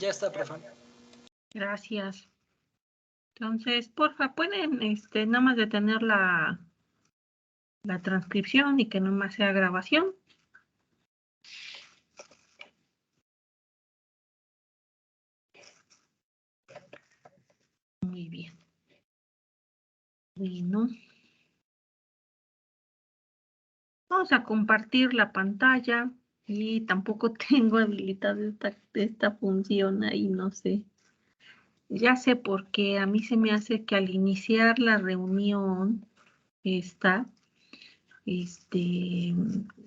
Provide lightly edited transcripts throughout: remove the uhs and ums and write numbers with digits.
Ya está, profe. Gracias. Entonces, porfa, pueden nada más detener la transcripción y que nomás sea grabación. Muy bien. Bueno. Vamos a compartir la pantalla y tampoco tengo habilitada esta función ahí, no sé. Ya sé por qué. A mí se me hace que al iniciar la reunión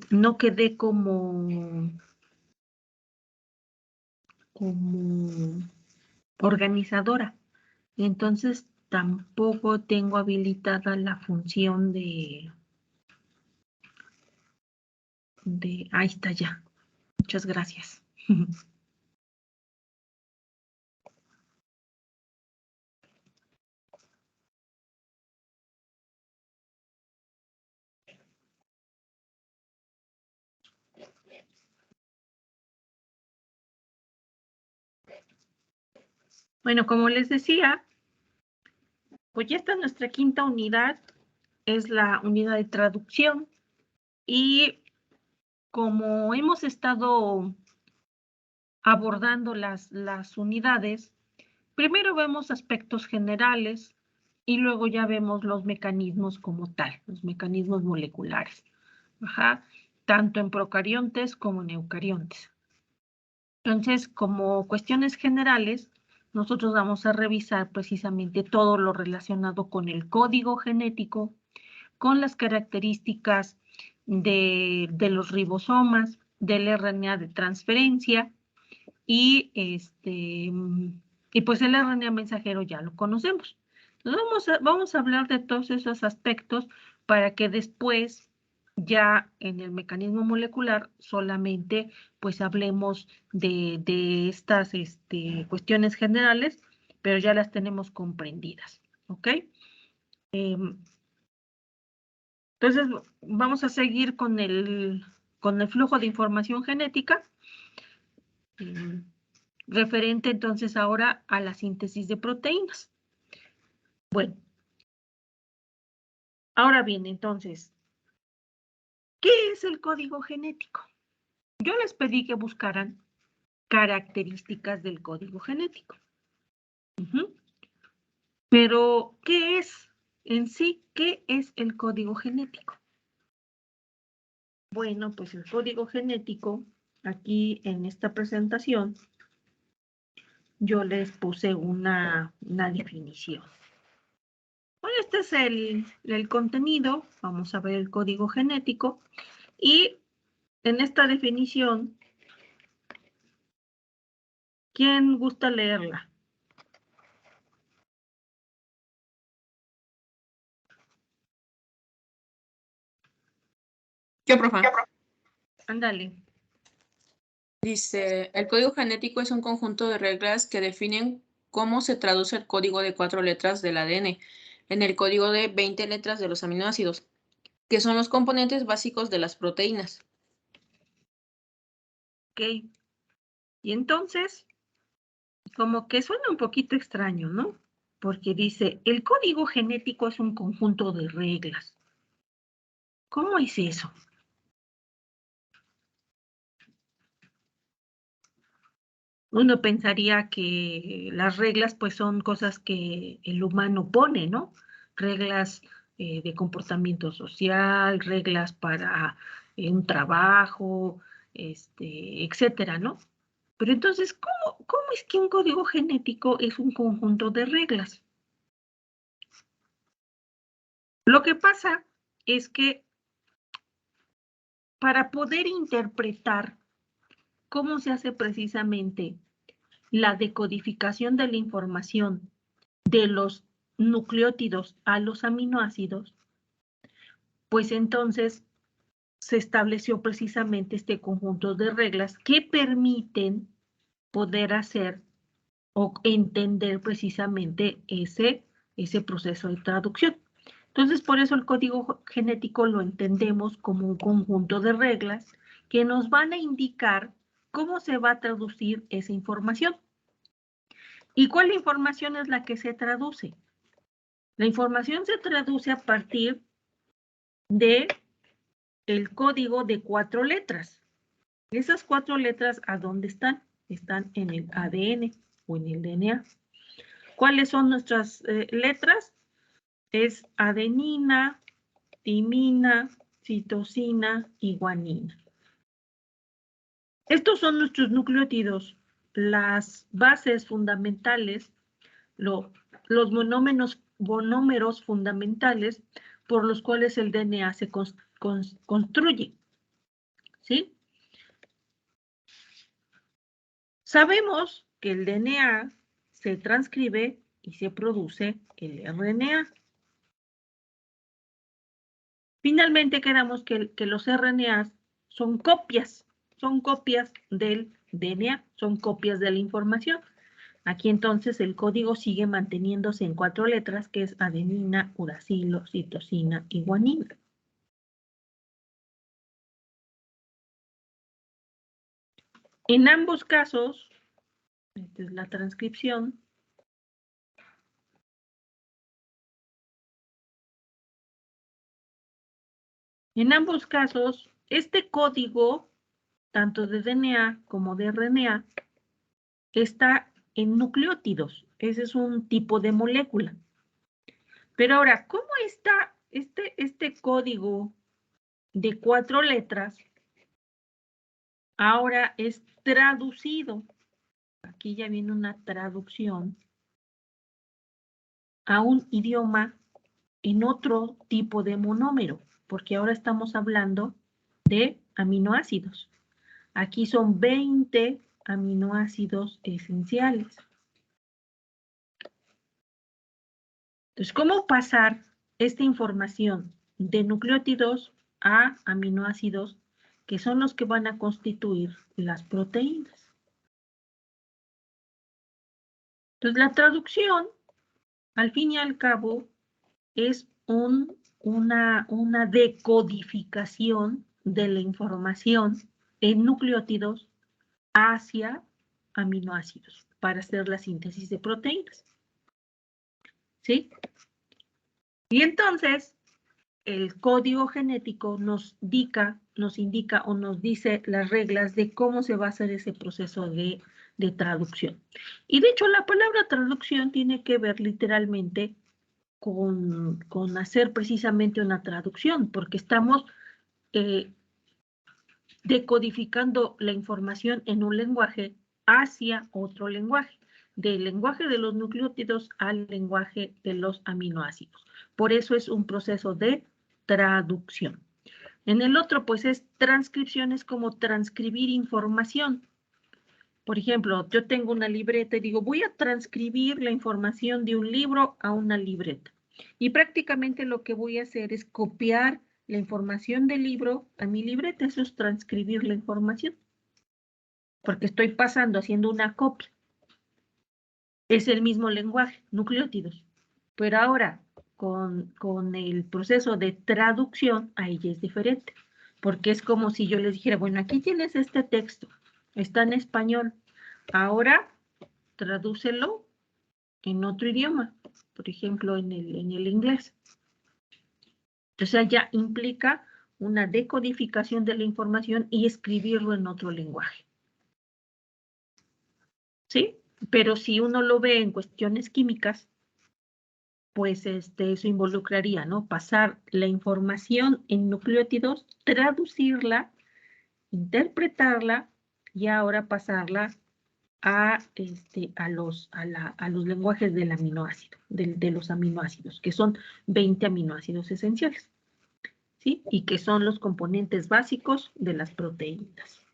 no quedé como organizadora. Entonces tampoco tengo habilitada la función de ahí está ya. Muchas gracias. Bueno, como les decía, pues ya está nuestra quinta unidad, es la unidad de traducción. Y como hemos estado abordando las unidades, primero vemos aspectos generales y luego ya vemos los mecanismos como tal, los mecanismos moleculares. Tanto en procariontes como en eucariontes. Entonces, como cuestiones generales, nosotros vamos a revisar precisamente todo lo relacionado con el código genético, con las características de los ribosomas, del RNA de transferencia y pues el RNA mensajero ya lo conocemos. Entonces vamos a hablar de todos esos aspectos para que después ya en el mecanismo molecular solamente pues hablemos de estas cuestiones generales, pero ya las tenemos comprendidas, ¿ok? Entonces vamos a seguir con el flujo de información genética, referente entonces ahora a la síntesis de proteínas. Bueno, ahora bien, entonces, ¿qué es el código genético? Yo les pedí que buscaran características del código genético. Pero, ¿qué es en sí? ¿Qué es el código genético? Bueno, pues el código genético, aquí en esta presentación, yo les puse una definición. Bueno, este es el contenido. Vamos a ver el código genético. Y en esta definición, ¿quién gusta leerla? Yo, profe. Ándale. Dice, el código genético es un conjunto de reglas que definen cómo se traduce el código de 4 letras del ADN en el código de 20 letras de los aminoácidos, que son los componentes básicos de las proteínas. Ok. Y entonces, como que suena un poquito extraño, ¿no? Porque dice, el código genético es un conjunto de reglas. ¿Cómo es eso? Uno pensaría que las reglas pues son cosas que el humano pone, ¿no? Reglas de comportamiento social, reglas para un trabajo, etcétera, ¿no? Pero entonces, ¿cómo es que un código genético es un conjunto de reglas? Lo que pasa es que para poder interpretar cómo se hace precisamente la decodificación de la información de los nucleótidos a los aminoácidos, pues entonces se estableció precisamente este conjunto de reglas que permiten poder hacer o entender precisamente ese proceso de traducción. Entonces, por eso el código genético lo entendemos como un conjunto de reglas que nos van a indicar cómo se va a traducir esa información. ¿Y cuál información es la que se traduce? La información se traduce a partir de el código de 4 letras. Esas 4 letras, ¿a dónde están? Están en el ADN o en el DNA. ¿Cuáles son nuestras letras? Es adenina, timina, citosina y guanina. Estos son nuestros nucleótidos, las bases fundamentales, los monómeros fundamentales por los cuales el DNA se construye. ¿Sí? Sabemos que el DNA se transcribe y se produce el RNA. Finalmente quedamos que los RNAs son copias del DNA, son copias de la información. Aquí entonces el código sigue manteniéndose en 4 letras, que es adenina, uracilo, citosina y guanina. En ambos casos, esta es la transcripción. En ambos casos, este código, tanto de DNA como de RNA, está en nucleótidos. Ese es un tipo de molécula. Pero ahora, ¿cómo está este código de 4 letras? Ahora es traducido. Aquí ya viene una traducción a un idioma en otro tipo de monómero, porque ahora estamos hablando de aminoácidos. Aquí son 20 aminoácidos esenciales. Entonces, ¿cómo pasar esta información de nucleótidos a aminoácidos que son los que van a constituir las proteínas? Entonces, la traducción, al fin y al cabo, es una decodificación de la información en nucleótidos hacia aminoácidos para hacer la síntesis de proteínas. ¿Sí? Y entonces, el código genético nos indica o nos dice las reglas de cómo se va a hacer ese proceso de traducción. Y de hecho, la palabra traducción tiene que ver literalmente con hacer precisamente una traducción, porque estamos decodificando la información en un lenguaje hacia otro lenguaje, del lenguaje de los nucleótidos al lenguaje de los aminoácidos. Por eso es un proceso de traducción. En el otro, pues es transcripción, es como transcribir información. Por ejemplo, yo tengo una libreta y digo, voy a transcribir la información de un libro a una libreta. Y prácticamente lo que voy a hacer es copiar la información del libro a mi libreta. Eso es transcribir la información. Porque estoy pasando, haciendo una copia. Es el mismo lenguaje, nucleótidos. Pero ahora, con el proceso de traducción, ahí ya es diferente. Porque es como si yo les dijera, bueno, aquí tienes este texto. Está en español. Ahora, tradúcelo en otro idioma, por ejemplo, en el inglés. Entonces ya implica una decodificación de la información y escribirlo en otro lenguaje. ¿Sí? Pero si uno lo ve en cuestiones químicas, pues eso involucraría, ¿no? Pasar la información en nucleótidos, traducirla, interpretarla y ahora pasarla a los lenguajes del aminoácido, de los aminoácidos, que son 20 aminoácidos esenciales, ¿sí? Y que son los componentes básicos de las proteínas.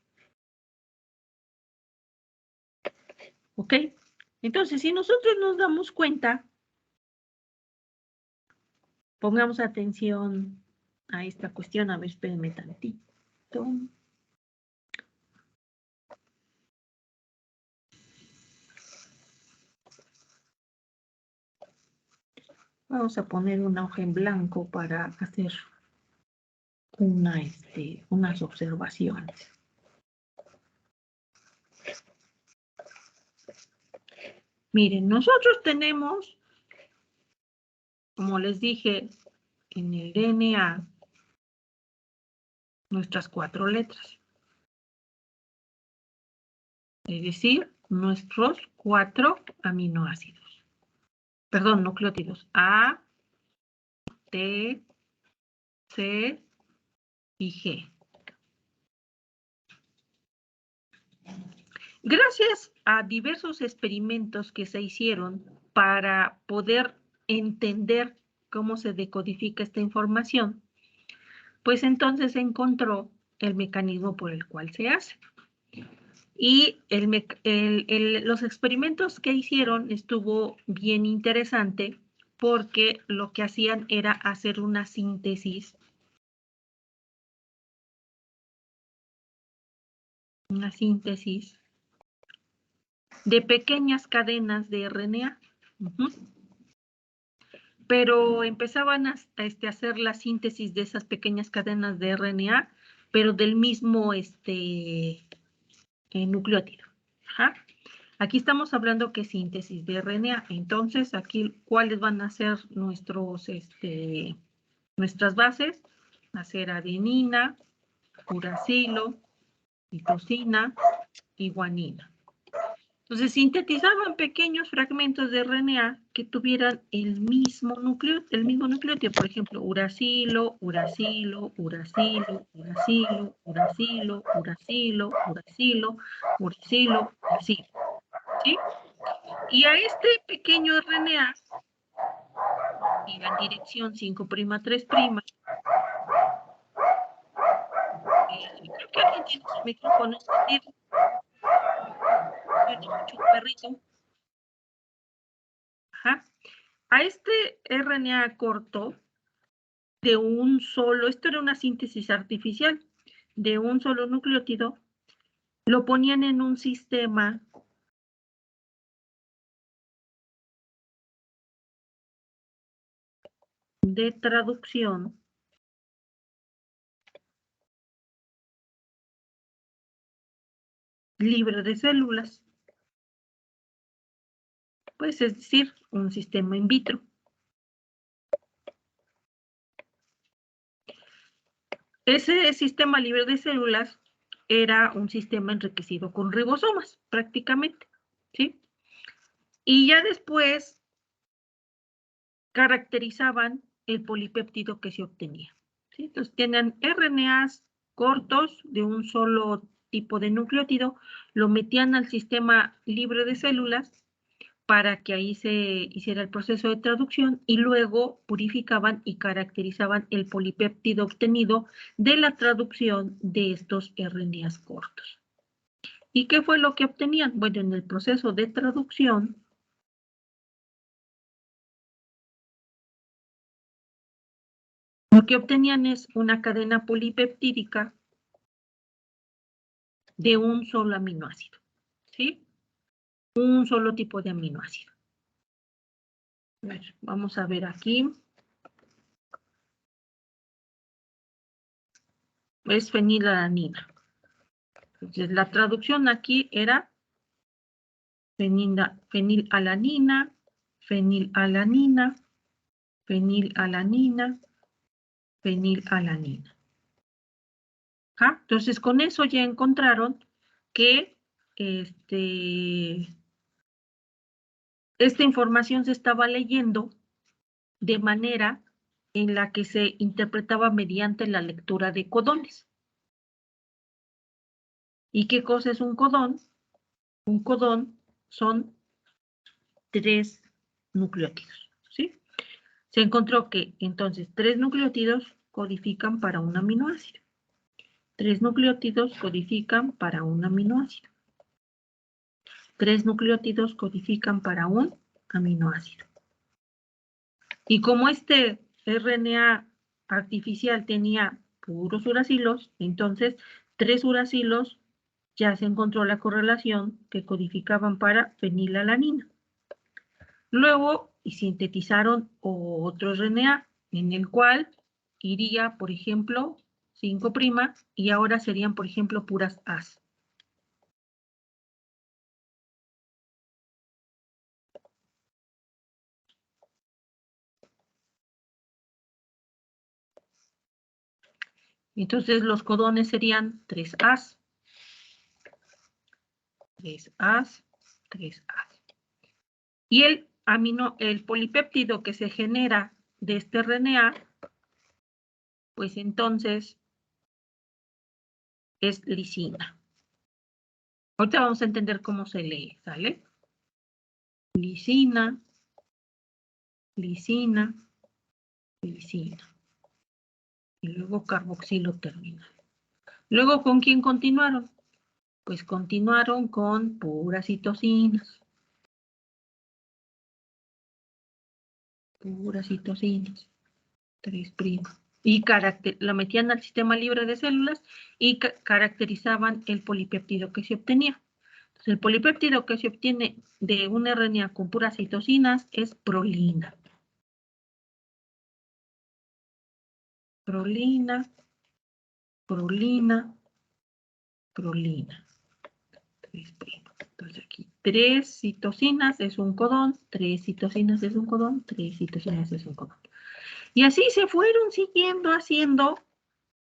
¿Ok? Entonces, si nosotros nos damos cuenta, pongamos atención a esta cuestión, a ver, espérenme tantito. Vamos a poner una hoja en blanco para hacer unas observaciones. Miren, nosotros tenemos, como les dije, en el DNA, nuestras 4 letras. Es decir, nuestros 4 aminoácidos. Perdón, nucleótidos. A, T, C y G. Gracias a diversos experimentos que se hicieron para poder entender cómo se decodifica esta información, pues entonces se encontró el mecanismo por el cual se hace. Y los experimentos que hicieron estuvo bien interesante porque lo que hacían era hacer una síntesis de pequeñas cadenas de RNA. Pero empezaban a hacer la síntesis de esas pequeñas cadenas de RNA, pero del mismo nucleótido. Ajá. Aquí estamos hablando que síntesis de RNA. Entonces, aquí, ¿cuáles van a ser nuestras bases? Va a ser adenina, uracilo, citosina y guanina. Entonces, sintetizaban pequeños fragmentos de RNA que tuvieran el mismo nucleótido, por ejemplo, uracilo, uracilo, uracilo, uracilo, uracilo, uracilo, uracilo, uracilo, uracilo, ¿sí? Y a este pequeño RNA iba en dirección 5'3'. Creo que alguien tiene su micrófono encendido. Un perrito. Ajá. A este RNA corto, de un solo, esto era una síntesis artificial, de un solo nucleótido, lo ponían en un sistema de traducción libre de células, pues es decir, un sistema in vitro. Ese sistema libre de células era un sistema enriquecido con ribosomas, prácticamente, ¿sí? Y ya después caracterizaban el polipéptido que se obtenía, ¿sí? Entonces tienen RNAs cortos de un solo tipo de nucleótido, lo metían al sistema libre de células para que ahí se hiciera el proceso de traducción y luego purificaban y caracterizaban el polipéptido obtenido de la traducción de estos RNAs cortos. ¿Y qué fue lo que obtenían? Bueno, en el proceso de traducción, lo que obtenían es una cadena polipeptídica de un solo aminoácido, ¿sí? Un solo tipo de aminoácido. A ver, vamos a ver aquí. Es fenilalanina. Entonces, la traducción aquí era fenilalanina, fenilalanina, fenilalanina, fenilalanina. ¿Ah? Entonces, con eso ya encontraron que esta información se estaba leyendo de manera en la que se interpretaba mediante la lectura de codones. ¿Y qué cosa es un codón? Un codón son 3 nucleótidos, ¿sí? Se encontró que entonces 3 nucleótidos codifican para un aminoácido. 3 nucleótidos codifican para un aminoácido. 3 nucleótidos codifican para un aminoácido. Y como este RNA artificial tenía puros uracilos, entonces 3 uracilos ya se encontró la correlación que codificaban para fenilalanina. Luego sintetizaron otro RNA en el cual iría, por ejemplo, 5' y ahora serían, por ejemplo, puras As. Entonces los codones serían 3As. 3As, 3As. Y el polipéptido que se genera de este RNA, pues entonces es lisina. Ahorita vamos a entender cómo se lee, ¿sale? Lisina, lisina, lisina. Y luego carboxilo terminal. Luego, ¿con quién continuaron? Pues continuaron con puras citosinas. Puras citosinas. 3'. Y la metían al sistema libre de células y caracterizaban el polipéptido que se obtenía. Entonces, el polipéptido que se obtiene de un RNA con puras citosinas es prolina. Prolina, prolina, prolina. 3'. Entonces aquí 3 citosinas es un codón, 3 citosinas es un codón, 3 citosinas es un codón. Y así se fueron siguiendo haciendo.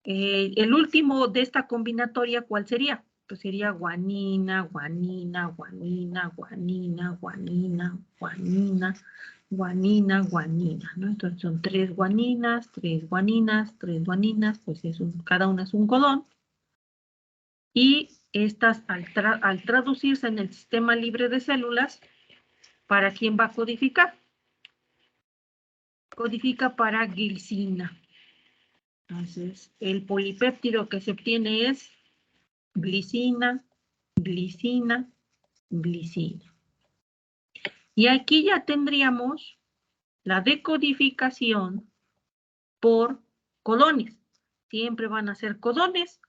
El último de esta combinatoria, ¿cuál sería? Pues sería guanina, guanina, guanina, guanina, guanina, guanina, guanina, guanina, ¿no? Entonces son 3 guaninas, 3 guaninas, 3 guaninas, pues cada una es un codón. Y estas, al traducirse en el sistema libre de células, ¿para quién va a codificar? Codifica para glicina. Entonces, el polipéptido que se obtiene es glicina, glicina, glicina. Y aquí ya tendríamos la decodificación por codones. Siempre van a ser codones.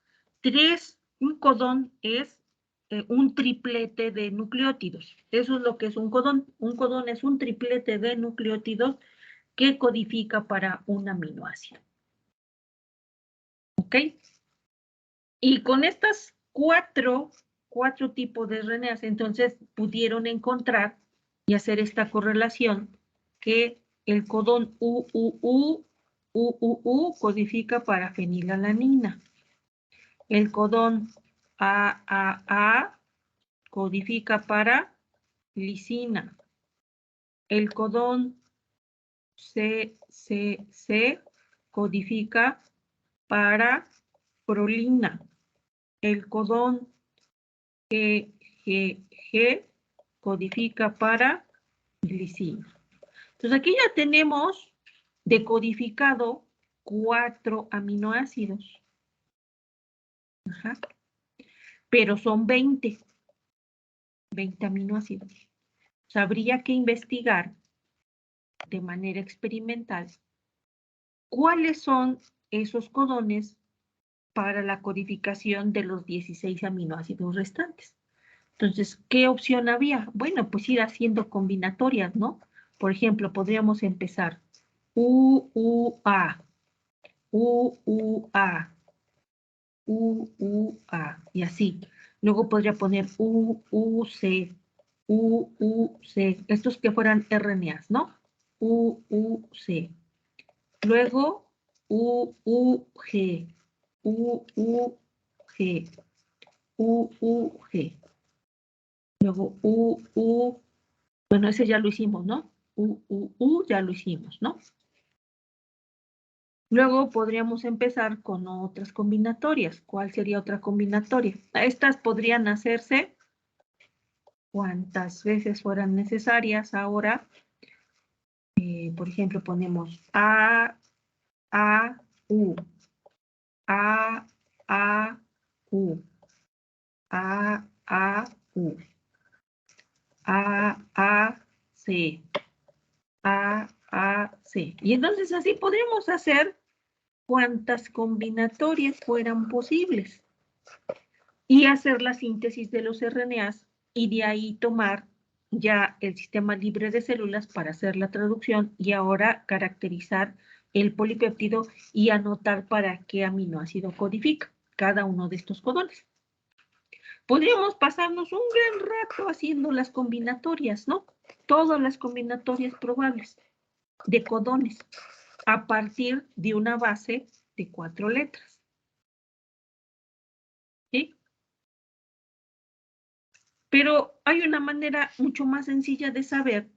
Un codón es un triplete de nucleótidos. Eso es lo que es un codón. Un codón es un triplete de nucleótidos que codifica para un aminoácido. ¿Ok? Y con estas cuatro tipos de RNAs, entonces pudieron encontrar y hacer esta correlación que el codón UUU codifica para fenilalanina. El codón AAA codifica para lisina. El codón CCC codifica para prolina. El codón GGG codifica para glicina. Entonces aquí ya tenemos decodificado 4 aminoácidos. Ajá. Pero son 20 aminoácidos. O sea, habría que investigar de manera experimental cuáles son esos codones para la codificación de los 16 aminoácidos restantes. Entonces, ¿qué opción había? Bueno, pues ir haciendo combinatorias, ¿no? Por ejemplo, podríamos empezar UUA, UUA, UUA, y así. Luego podría poner UUC, UUC, estos que fueran RNAs, ¿no? UUC. Luego UUG, UUG, UUG. Luego bueno, ese ya lo hicimos, ¿no? Ya lo hicimos, ¿no? Luego podríamos empezar con otras combinatorias. ¿Cuál sería otra combinatoria? Estas podrían hacerse cuantas veces fueran necesarias. Ahora, por ejemplo, ponemos A, U, A, U, A, U, C, C. Y entonces así podríamos hacer cuantas combinatorias fueran posibles y hacer la síntesis de los RNAs y de ahí tomar ya el sistema libre de células para hacer la traducción y ahora caracterizar el polipéptido y anotar para qué aminoácido codifica cada uno de estos codones. Podríamos pasarnos un gran rato haciendo las combinatorias, ¿no? Todas las combinatorias probables de codones a partir de una base de 4 letras. Pero hay una manera mucho más sencilla de saber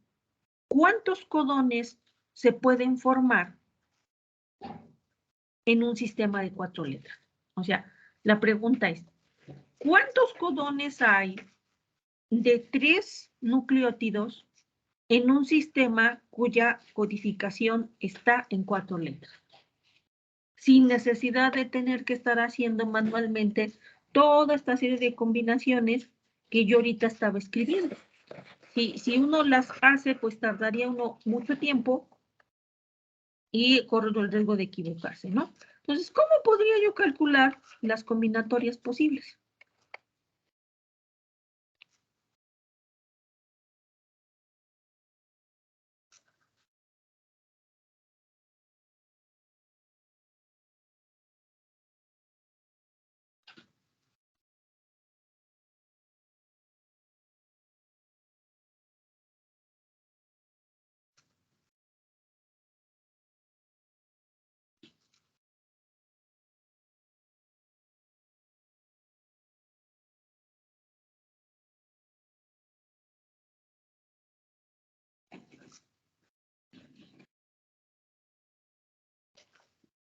cuántos codones se pueden formar en un sistema de 4 letras. O sea, la pregunta es, ¿cuántos codones hay de 3 nucleótidos en un sistema cuya codificación está en 4 letras? Sin necesidad de tener que estar haciendo manualmente toda esta serie de combinaciones que yo ahorita estaba escribiendo. Si uno las hace, pues tardaría uno mucho tiempo y corre el riesgo de equivocarse, ¿no? Entonces, ¿cómo podría yo calcular las combinatorias posibles?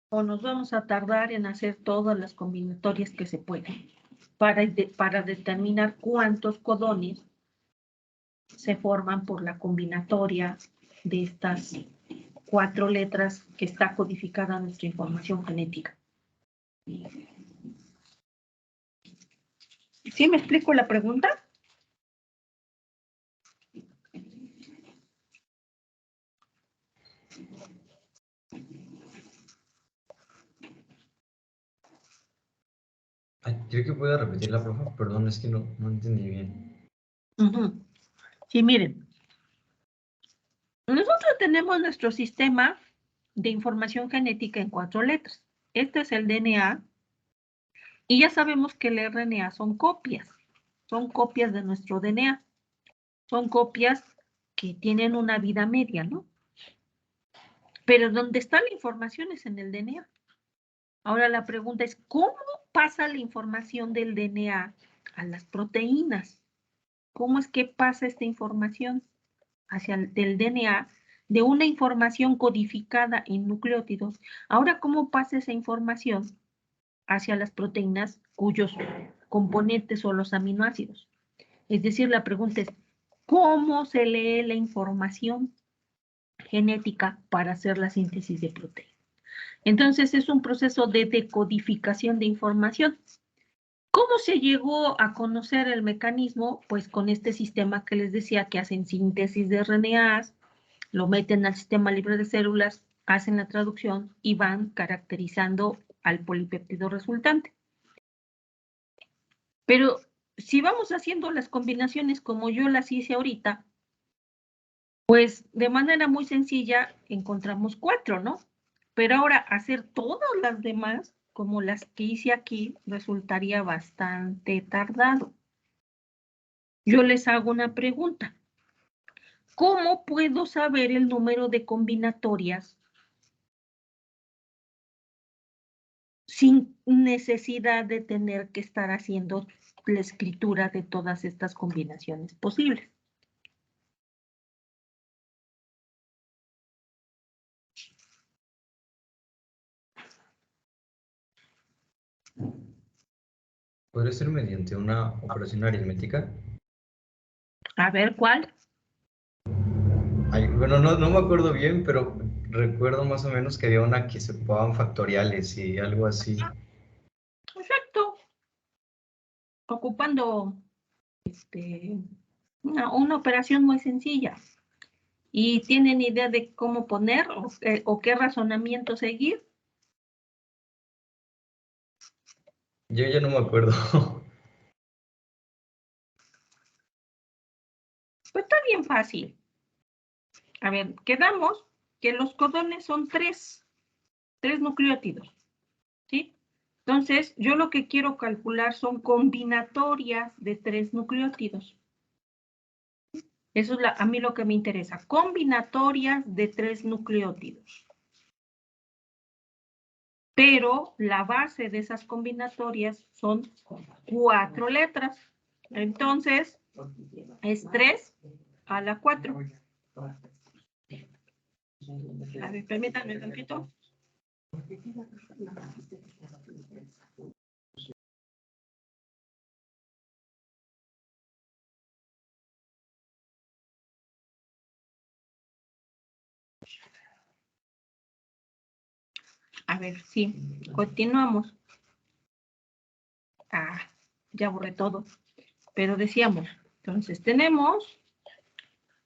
O nos vamos a tardar en hacer todas las combinatorias que se pueden para determinar cuántos codones se forman por la combinatoria de estas 4 letras que está codificada en nuestra información genética. ¿Sí me explico la pregunta? Ay, creo que pueda repetirla, por favor. Perdón, es que no entendí bien. Sí, miren. Nosotros tenemos nuestro sistema de información genética en 4 letras. Este es el DNA. Y ya sabemos que el RNA son copias de nuestro DNA. Son copias que tienen una vida media, ¿no? Pero donde está la información es en el DNA. Ahora la pregunta es, ¿cómo pasa la información del DNA a las proteínas? ¿Cómo es que pasa esta información del DNA de una información codificada en nucleótidos? Ahora, ¿cómo pasa esa información hacia las proteínas cuyos componentes son los aminoácidos? Es decir, la pregunta es, ¿cómo se lee la información genética para hacer la síntesis de proteínas? Entonces, es un proceso de decodificación de información. ¿Cómo se llegó a conocer el mecanismo? Pues con este sistema que les decía que hacen síntesis de RNAs, lo meten al sistema libre de células, hacen la traducción y van caracterizando al polipéptido resultante. Pero si vamos haciendo las combinaciones como yo las hice ahorita, pues de manera muy sencilla encontramos 4, ¿no? Pero ahora hacer todas las demás, como las que hice aquí, resultaría bastante tardado. Yo les hago una pregunta. ¿Cómo puedo saber el número de combinatorias sin necesidad de tener que estar haciendo la escritura de todas estas combinaciones posibles? ¿Podría ser mediante una operación aritmética? A ver, ¿cuál? Ay, bueno, no me acuerdo bien, pero recuerdo más o menos que había una que se ocupaban factoriales y algo así. Exacto. Ocupando una operación muy sencilla. ¿Y tienen idea de cómo poner o qué razonamiento seguir? Yo ya no me acuerdo. Pues está bien fácil. A ver, quedamos que los codones son 3 nucleótidos, ¿sí? Entonces, yo lo que quiero calcular son combinatorias de 3 nucleótidos. Eso es a mí lo que me interesa, combinatorias de 3 nucleótidos. Pero la base de esas combinatorias son 4 letras. Entonces, es 3 a la 4. A ver, permítanme un tantito. A ver, sí, continuamos. Ya borré todo. Pero decíamos, entonces tenemos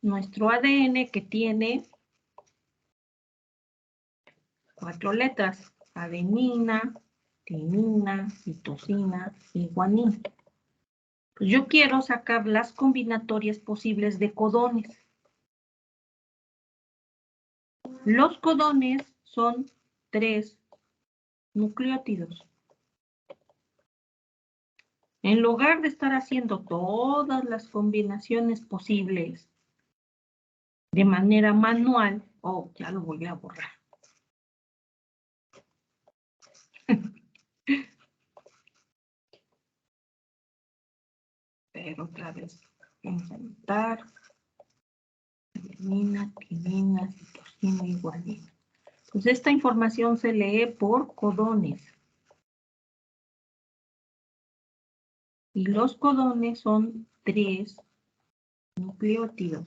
nuestro ADN que tiene 4 letras. Adenina, timina, citosina y guanina. Pues yo quiero sacar las combinatorias posibles de codones. Los codones son 3 nucleótidos. En lugar de estar haciendo todas las combinaciones posibles de manera manual, ya lo voy a borrar. Pero otra vez, vamos a anotar. Adenina, timina, citosina y guanina. Pues esta información se lee por codones. Y los codones son 3 nucleótidos.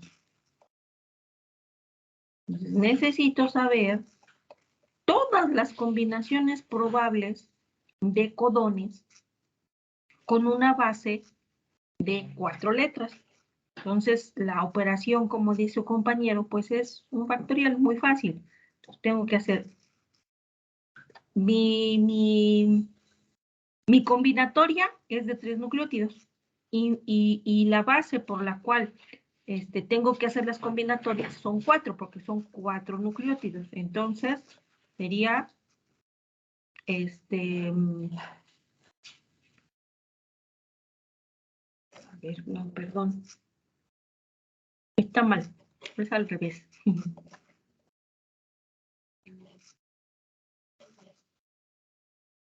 Entonces, necesito saber todas las combinaciones probables de codones con una base de 4 letras. Entonces, la operación, como dice su compañero, pues es un factorial muy fácil. Entonces, tengo que hacer mi combinatoria es de 3 nucleótidos y la base por la cual tengo que hacer las combinatorias son 4 porque son 4 nucleótidos. Entonces, sería a ver, no, perdón. Está mal, es al revés.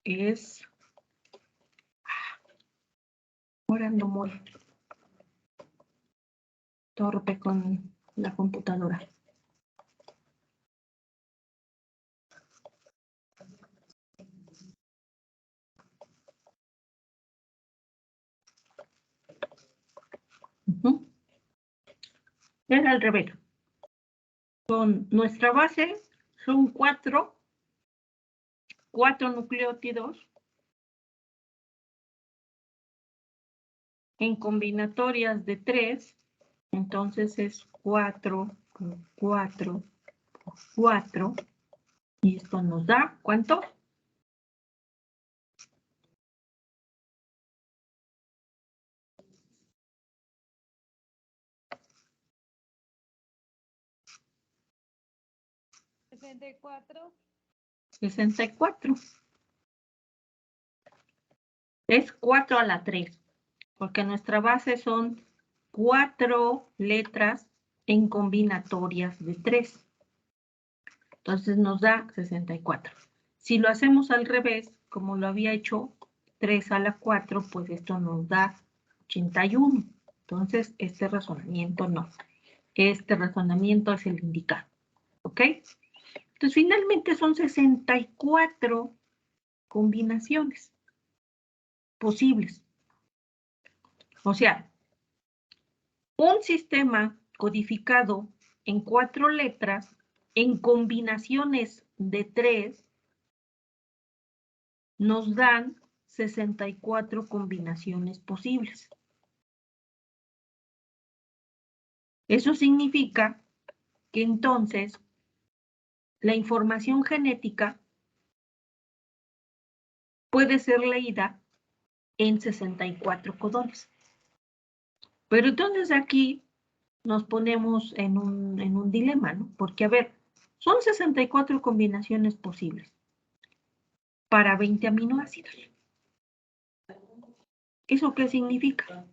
Es... Ahora ando muy torpe con la computadora. Es al revés. Nuestra base son 4 nucleótidos en combinatorias de 3, entonces es 4 por 4 por 4, y esto nos da, ¿cuánto? ¿64? 64. Es 4 a la 3, porque nuestra base son 4 letras en combinatorias de 3. Entonces nos da 64. Si lo hacemos al revés, como lo había hecho 3 a la 4, pues esto nos da 81. Entonces, este razonamiento no. Este razonamiento es el indicado. ¿Ok? Entonces, finalmente son 64 combinaciones posibles. O sea, un sistema codificado en 4 letras en combinaciones de 3 nos dan 64 combinaciones posibles. Eso significa que entonces la información genética puede ser leída en 64 codones. Pero entonces aquí nos ponemos en un dilema, ¿no? Porque, a ver, son 64 combinaciones posibles para 20 aminoácidos. ¿Eso qué significa?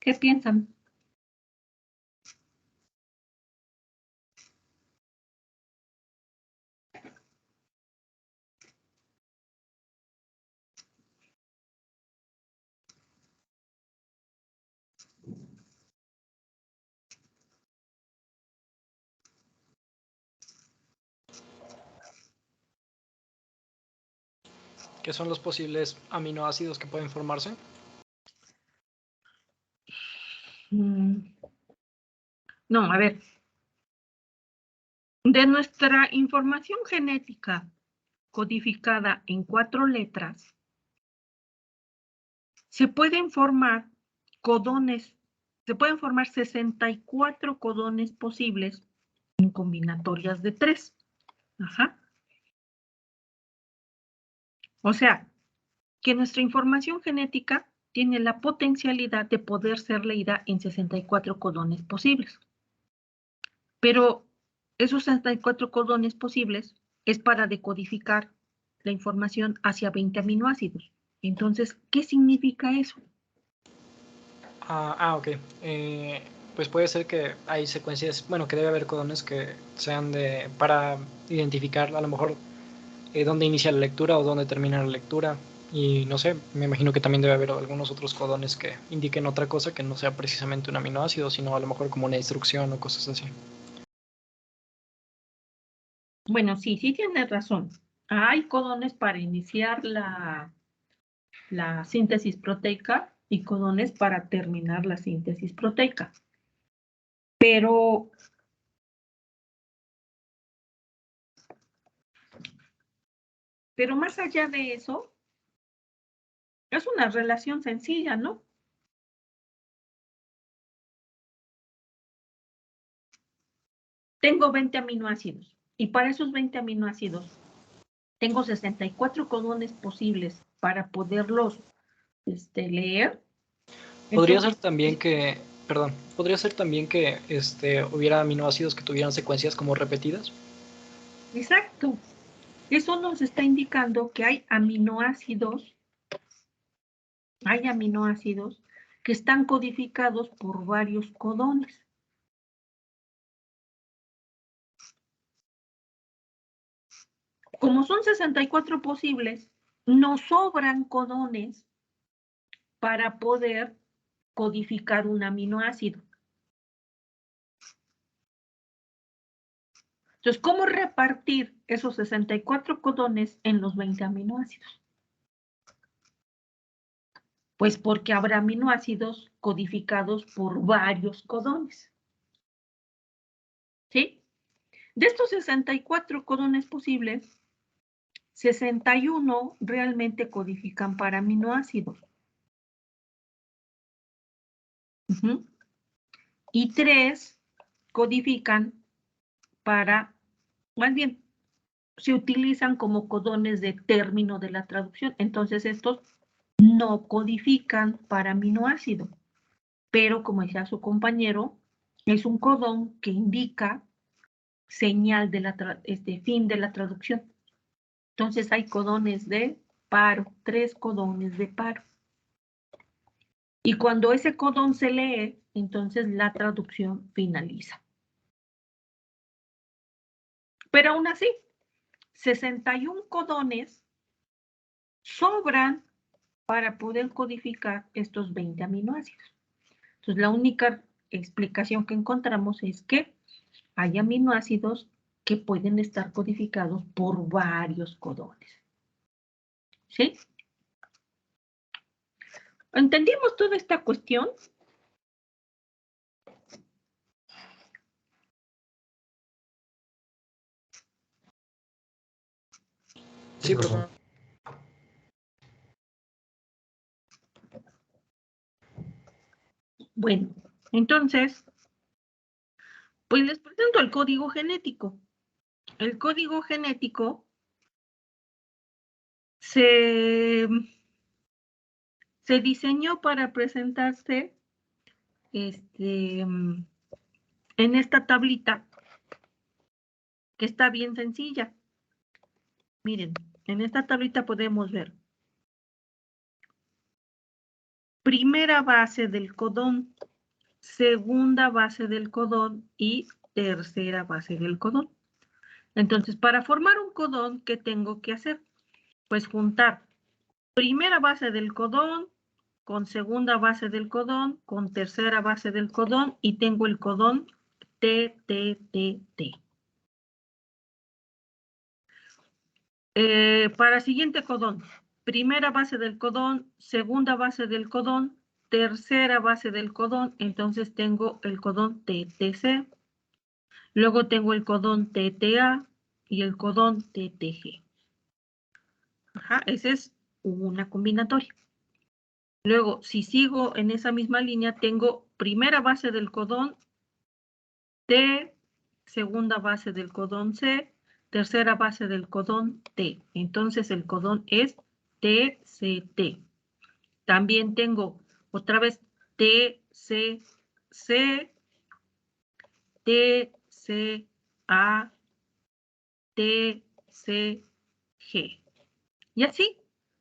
¿Qué piensan? ¿Qué son los posibles aminoácidos que pueden formarse? No, a ver. De nuestra información genética codificada en 4 letras, se pueden formar codones, se pueden formar 64 codones posibles en combinatorias de 3. Ajá. O sea, que nuestra información genética tiene la potencialidad de poder ser leída en 64 codones posibles. Pero esos 64 codones posibles es para decodificar la información hacia 20 aminoácidos. Entonces, ¿qué significa eso? Ok. Pues puede ser que hay secuencias, bueno, que debe haber codones que sean para identificar a lo mejor dónde inicia la lectura o dónde termina la lectura. Y no sé, me imagino que también debe haber algunos otros codones que indiquen otra cosa que no sea precisamente un aminoácido, sino a lo mejor como una instrucción o cosas así. Bueno, sí tienes razón. Hay codones para iniciar la síntesis proteica y codones para terminar la síntesis proteica. Pero más allá de eso, es una relación sencilla, ¿no? Tengo 20 aminoácidos y para esos 20 aminoácidos tengo 64 codones posibles para poderlos leer. Podría Entonces, ser también que, perdón, podría ser también que hubiera aminoácidos que tuvieran secuencias como repetidas. exacto. Eso nos está indicando que hay aminoácidos que están codificados por varios codones. Como son 64 posibles, nos sobran codones para poder codificar un aminoácido. Entonces, ¿cómo repartir esos 64 codones en los 20 aminoácidos? Pues porque habrá aminoácidos codificados por varios codones. ¿Sí? De estos 64 codones posibles, 61 realmente codifican para aminoácidos. Y 3 codifican para, más bien, se utilizan como codones de término de la traducción. Entonces, estos no codifican para aminoácido. Pero, como decía su compañero, es un codón que indica señal de fin de la traducción. Entonces, hay codones de paro, 3 codones de paro. Y cuando ese codón se lee, entonces la traducción finaliza. Pero aún así, 61 codones sobran para poder codificar estos 20 aminoácidos. Entonces, la única explicación que encontramos es que hay aminoácidos que pueden estar codificados por varios codones. ¿Sí? ¿Entendimos toda esta cuestión? Sí, profesor. Bueno, entonces, pues les presento el código genético. El código genético se diseñó para presentarse en esta tablita que está bien sencilla. Miren, en esta tablita podemos ver primera base del codón, segunda base del codón y tercera base del codón. Entonces, para formar un codón, ¿qué tengo que hacer? Pues juntar primera base del codón con segunda base del codón, con tercera base del codón y tengo el codón TTTT. Para siguiente codón, primera base del codón, segunda base del codón, tercera base del codón, entonces tengo el codón TTC. Luego tengo el codón TTA y el codón TTG. Ajá, esa es una combinatoria. Luego, si sigo en esa misma línea, tengo primera base del codón T, segunda base del codón C, tercera base del codón T. Entonces, el codón es TCT. También tengo otra vez TCC, TCA, TCG. Y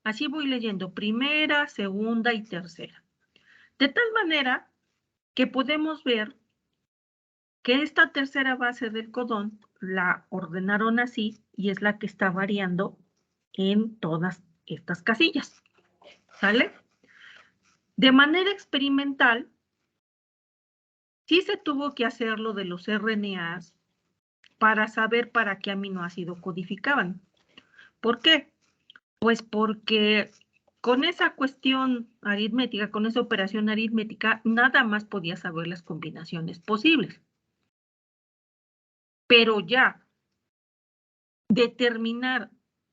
así voy leyendo primera, segunda y tercera. De tal manera que podemos ver que esta tercera base del codón la ordenaron así y es la que está variando en todas estas casillas. ¿Sale? De manera experimental, sí se tuvo que hacer lo de los RNAs para saber para qué aminoácido codificaban. ¿Por qué? Pues porque con esa cuestión aritmética, con esa operación aritmética, nada más podía saber las combinaciones posibles. Pero ya determinar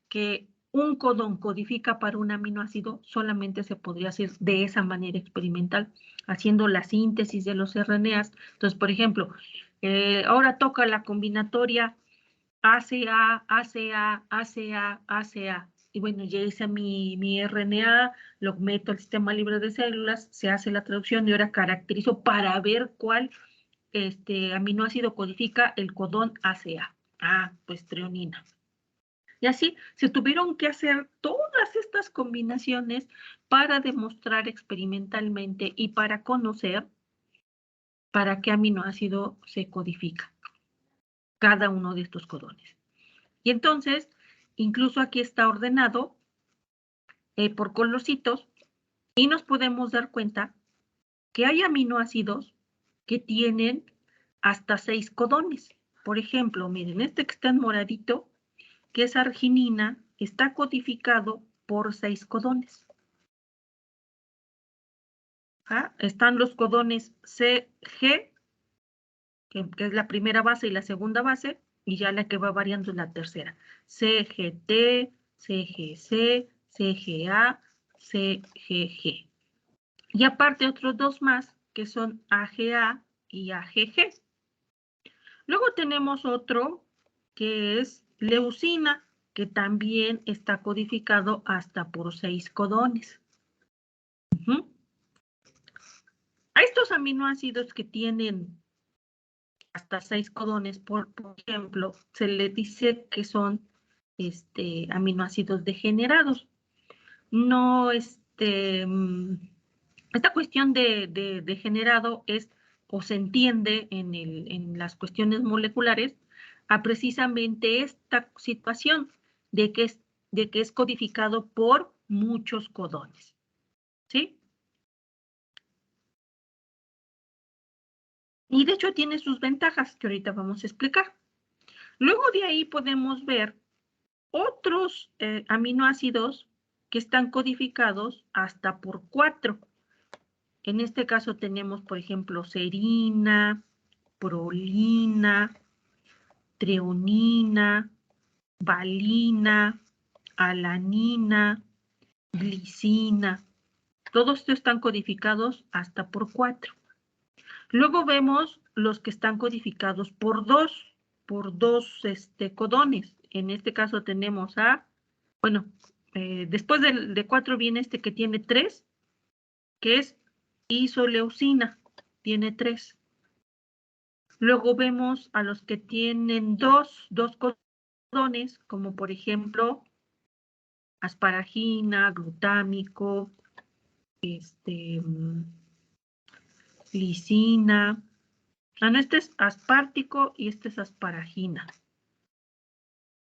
que un codón codifica para un aminoácido solamente se podría hacer de esa manera experimental, haciendo la síntesis de los RNAs. Entonces, por ejemplo, ahora toca la combinatoria ACA, ACA, ACA, ACA. Y bueno, ya hice mi RNA, lo meto al sistema libre de células, se hace la traducción y ahora caracterizo para ver cuál aminoácido codifica el codón ACA. Ah, pues treonina. Y así se tuvieron que hacer todas estas combinaciones para demostrar experimentalmente y para conocer para qué aminoácido se codifica cada uno de estos codones. Y entonces, incluso aquí está ordenado por colorcitos y nos podemos dar cuenta que hay aminoácidos que tienen hasta 6 codones. Por ejemplo, miren, este que está en moradito, que es arginina, está codificado por 6 codones. ¿Ah? Están los codones CG, que es la primera base y la segunda base, y ya la que va variando es la tercera. CGT, CGC, CGA, CGG. Y aparte otros dos más, que son AGA y AGG. Luego tenemos otro, que es leucina, que también está codificado hasta por 6 codones. A estos aminoácidos que tienen hasta 6 codones, por ejemplo, se le dice que son aminoácidos degenerados. No, esta cuestión de degenerado es, o se entiende en las cuestiones moleculares, a precisamente esta situación de que es codificado por muchos codones. ¿Sí? Y de hecho tiene sus ventajas que ahorita vamos a explicar. Luego de ahí podemos ver otros aminoácidos que están codificados hasta por 4. En este caso tenemos, por ejemplo, serina, prolina, treonina, valina, alanina, glicina. Todos estos están codificados hasta por 4. Luego vemos los que están codificados por 2 codones. En este caso tenemos después de 4 viene este que tiene 3, que es isoleucina, tiene 3. Luego vemos a los que tienen 2 codones, como por ejemplo asparagina, glutámico, Glicina. Ah, no, este es aspartico y este es asparagina.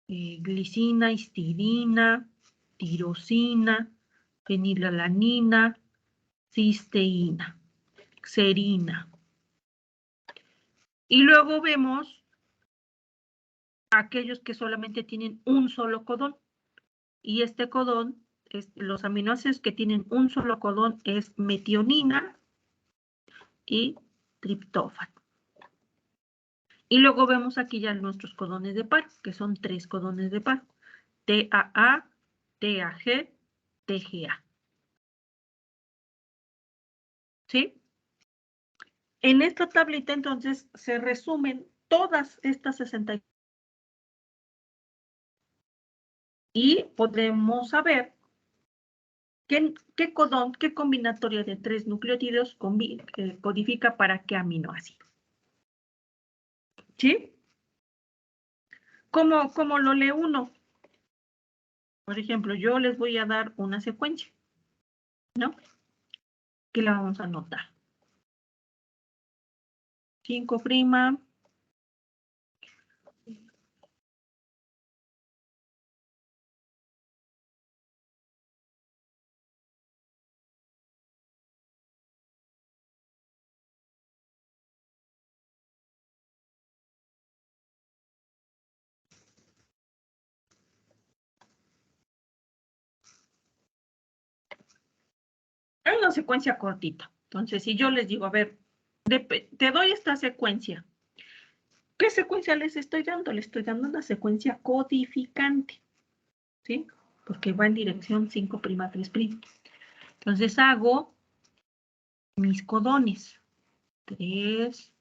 Glicina, histidina, tirosina, fenilalanina, cisteína, serina. Y luego vemos aquellos que solamente tienen un solo codón. Y este codón, los aminoácidos que tienen un solo codón es metionina y triptófano. Y luego vemos aquí ya nuestros codones de paro, que son 3 codones de paro. TAA, TAG, TGA. ¿Sí? En esta tablita, entonces, se resumen todas estas 60. Y podemos saber qué codón, qué combinatoria de 3 nucleótidos codifica para qué aminoácido. ¿Sí? ¿Cómo lo lee uno? Por ejemplo, yo les voy a dar una secuencia, ¿no? Que la vamos a anotar. 5'. Es una secuencia cortita. Entonces, si yo les digo, a ver, te doy esta secuencia. ¿Qué secuencia les estoy dando? Les estoy dando una secuencia codificante, ¿sí? Porque va en dirección 5', 3'. Entonces hago mis codones. 3,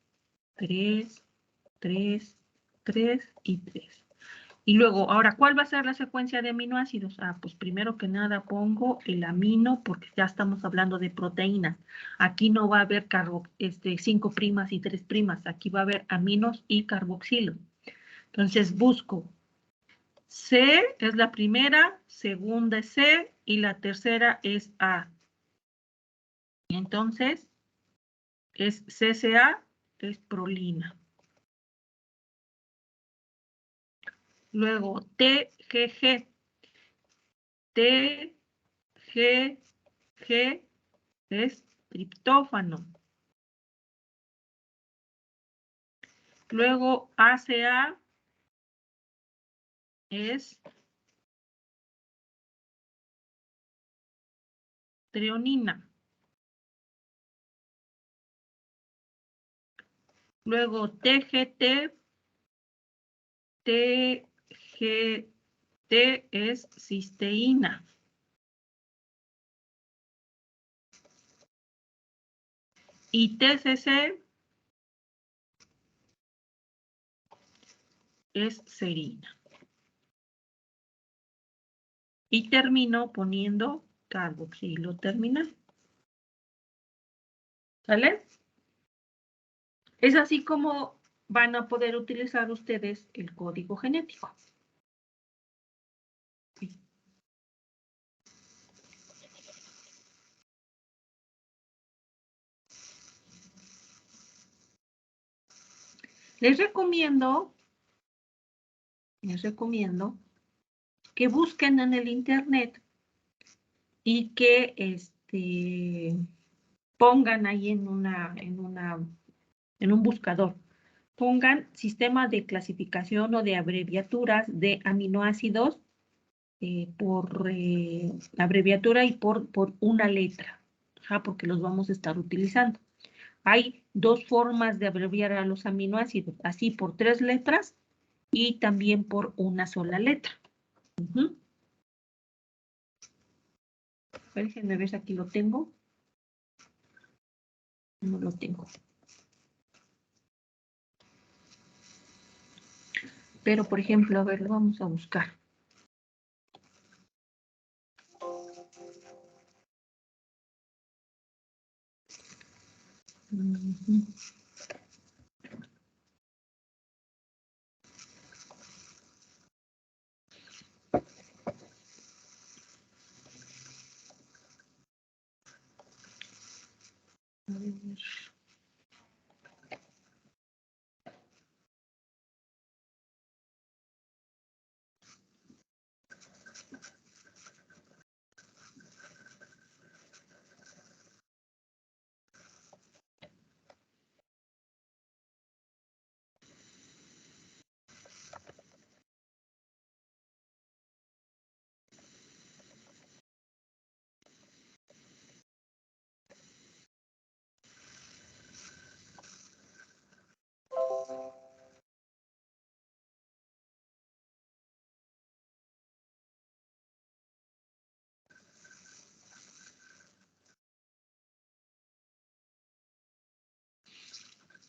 3, 3, 3 y 3. Y luego, ahora, ¿cuál va a ser la secuencia de aminoácidos? Ah, pues primero que nada pongo el amino, porque ya estamos hablando de proteínas. Aquí no va a haber 5' y 3', aquí va a haber aminos y carboxilo. Entonces busco C, es la primera, segunda es C y la tercera es A. Entonces, es CCA, es prolina. Luego, TGG. TGG es triptófano. Luego, ACA es treonina. Luego, TGT. TGT es cisteína. Y TCC es serina. Y termino poniendo carboxilo terminal. ¿Sale? Es así como van a poder utilizar ustedes el código genético. Sí. Les recomiendo que busquen en el internet y que pongan ahí en un buscador, pongan sistema de clasificación o de abreviaturas de aminoácidos por abreviatura y por una letra, porque los vamos a estar utilizando. Hay 2 formas de abreviar a los aminoácidos, así por 3 letras y también por una sola letra. Déjenme ver si aquí lo tengo. No lo tengo. Pero, por ejemplo, a ver, lo vamos a buscar.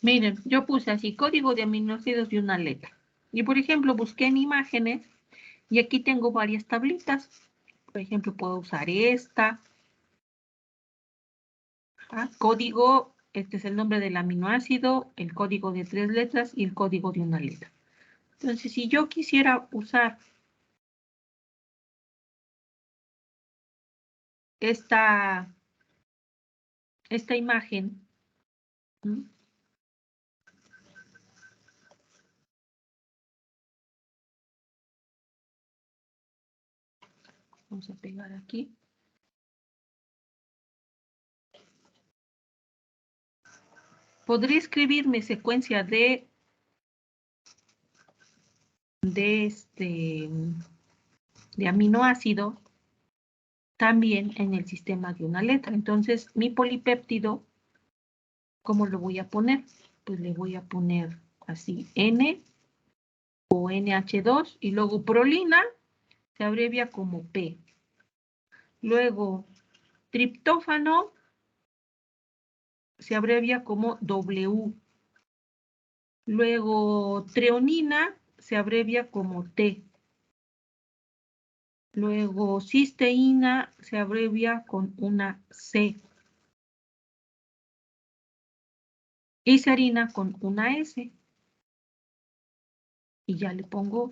Miren, yo puse así, código de aminoácidos de una letra. Y por ejemplo, busqué en imágenes y aquí tengo varias tablitas. Por ejemplo, puedo usar esta. Código, este es el nombre del aminoácido, el código de 3 letras y el código de una letra. Entonces, si yo quisiera usar esta imagen, ¿sí? Vamos a pegar aquí. Podría escribirme secuencia de aminoácido también en el sistema de una letra. Entonces, mi polipéptido, ¿cómo lo voy a poner? Pues le voy a poner así, N o NH2 y luego prolina se abrevia como P. Luego, triptófano se abrevia como W. Luego, treonina se abrevia como T. Luego, cisteína se abrevia con una C. Y serina con una S. Y ya le pongo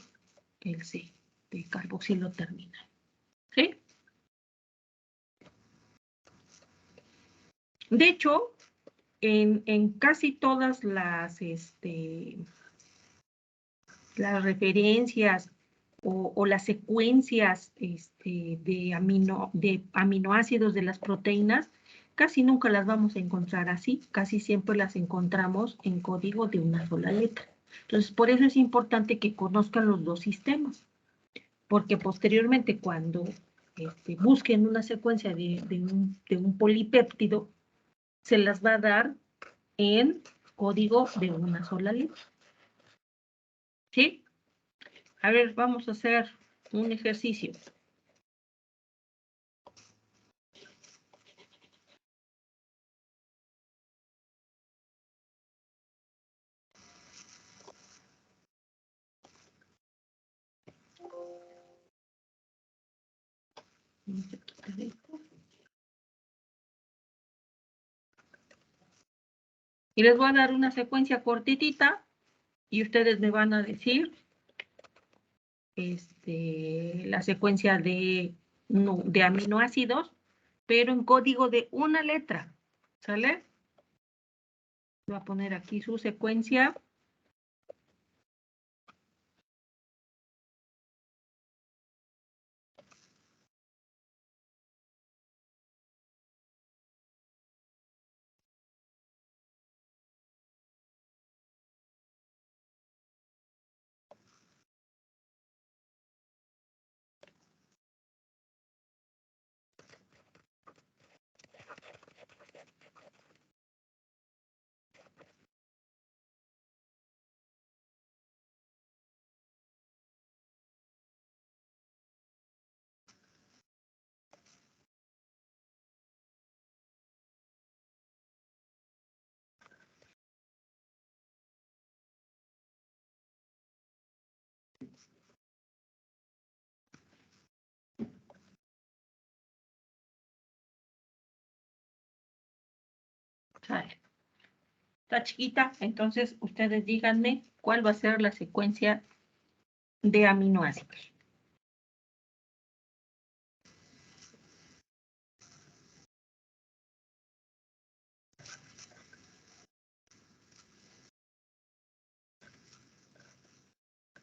el C de carboxilo terminal. ¿Sí? De hecho, en casi todas las referencias o las secuencias de aminoácidos de las proteínas, casi nunca las vamos a encontrar así, casi siempre las encontramos en código de una sola letra. Entonces, por eso es importante que conozcan los dos sistemas, porque posteriormente cuando busquen una secuencia de un polipéptido, se las va a dar en código de una sola letra. ¿Sí? A ver, vamos a hacer un ejercicio. Vamos a quitar esto. Y les voy a dar una secuencia cortitita y ustedes me van a decir la secuencia de aminoácidos, pero en código de una letra. ¿Sale? Voy a poner aquí su secuencia. Sale. Está chiquita, entonces ustedes díganme cuál va a ser la secuencia de aminoácidos.